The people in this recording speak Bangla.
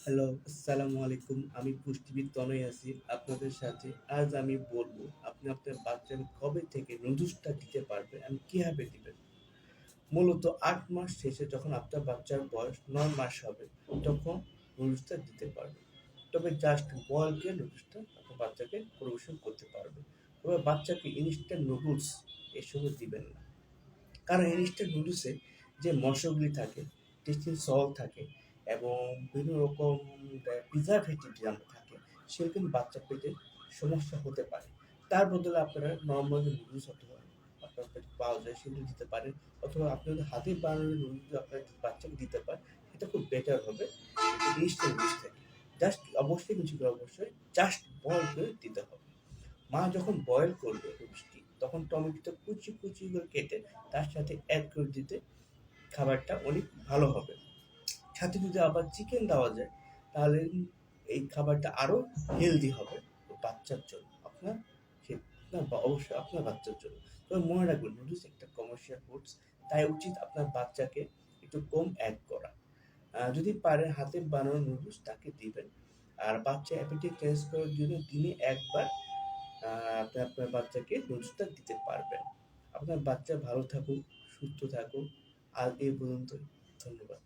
হ্যালো, আসসালামু আলাইকুম। আমি পুষ্টিবিদ তনয় আছি আপনাদের সাথে। আজ আমি বলবো আপনি আপনার বাচ্চাকে কবে থেকে নুডলসটা দিতে পারবেন এবং কিভাবে দিবেন। মূলত ৮ মাস শেষে যখন আপনার বাচ্চার বয়স ৯ মাস হবে, তখন নুডলসটা দিতে পারবেন। তবে জাস্ট বয়েল করে নুডলসটা আপনার বাচ্চাকে পরিবেশন করতে পারবেন। তবে বাচ্চাকে ইনস্ট্যান্ট নুডলস এসবও দিবেন না। কারণ ইনস্ট্যান্ট নুডলসে যে মশলাগুলি থাকে, টেস্টিং সল্ট থাকে এবং বিভিন্ন রকম প্রিজারভেটিভ যেমন থাকে, সেগুলো কিন্তু বাচ্চার পেটে সমস্যা হতে পারে। তার বদলে আপনারা নরমাল যে নুডলস অথবা আপনার পেটে পাওয়া যায় সেগুলো দিতে পারেন, অথবা আপনি যদি হাতে বানানো নুডলস আপনার বাচ্চাকে দিতে পারেন, এটা খুব বেটার হবে ইনস্ট্যান্ট নুডলস থেকে। জাস্ট অবশ্যই কিছু করে অবশ্যই জাস্ট বয়েল করে দিতে হবে। মা যখন বয়েল করবে নুডলসটি, তখন টমেটোটা কুচি কুচি করে কেটে তার সাথে অ্যাড করে দিতে খাবারটা অনেক ভালো হবে। সাথে যদি আবার চিকেন দেওয়া যায়, তাহলে এই খাবারটা আরো হেলদি হবে বাচ্চার জন্য, আপনার সে আপনার অবশ্যই আপনার বাচ্চার জন্য। তবে মনে রাখবেন নুডলস একটা কমার্শিয়াল ফুডস, তাই উচিত আপনার বাচ্চাকে একটু কম অ্যাড করা। যদি পারেন হাতে বানানো নুডলস তাকে দিবেন। আর বাচ্চা অ্যাপিটাইট টেস্ট করার জন্য দিনে একবার আপনি আপনার বাচ্চাকে নুডলসটা দিতে পারবেন। আপনার বাচ্চা ভালো থাকুক, সুস্থ থাকুক। আজ এই পর্যন্তই। ধন্যবাদ।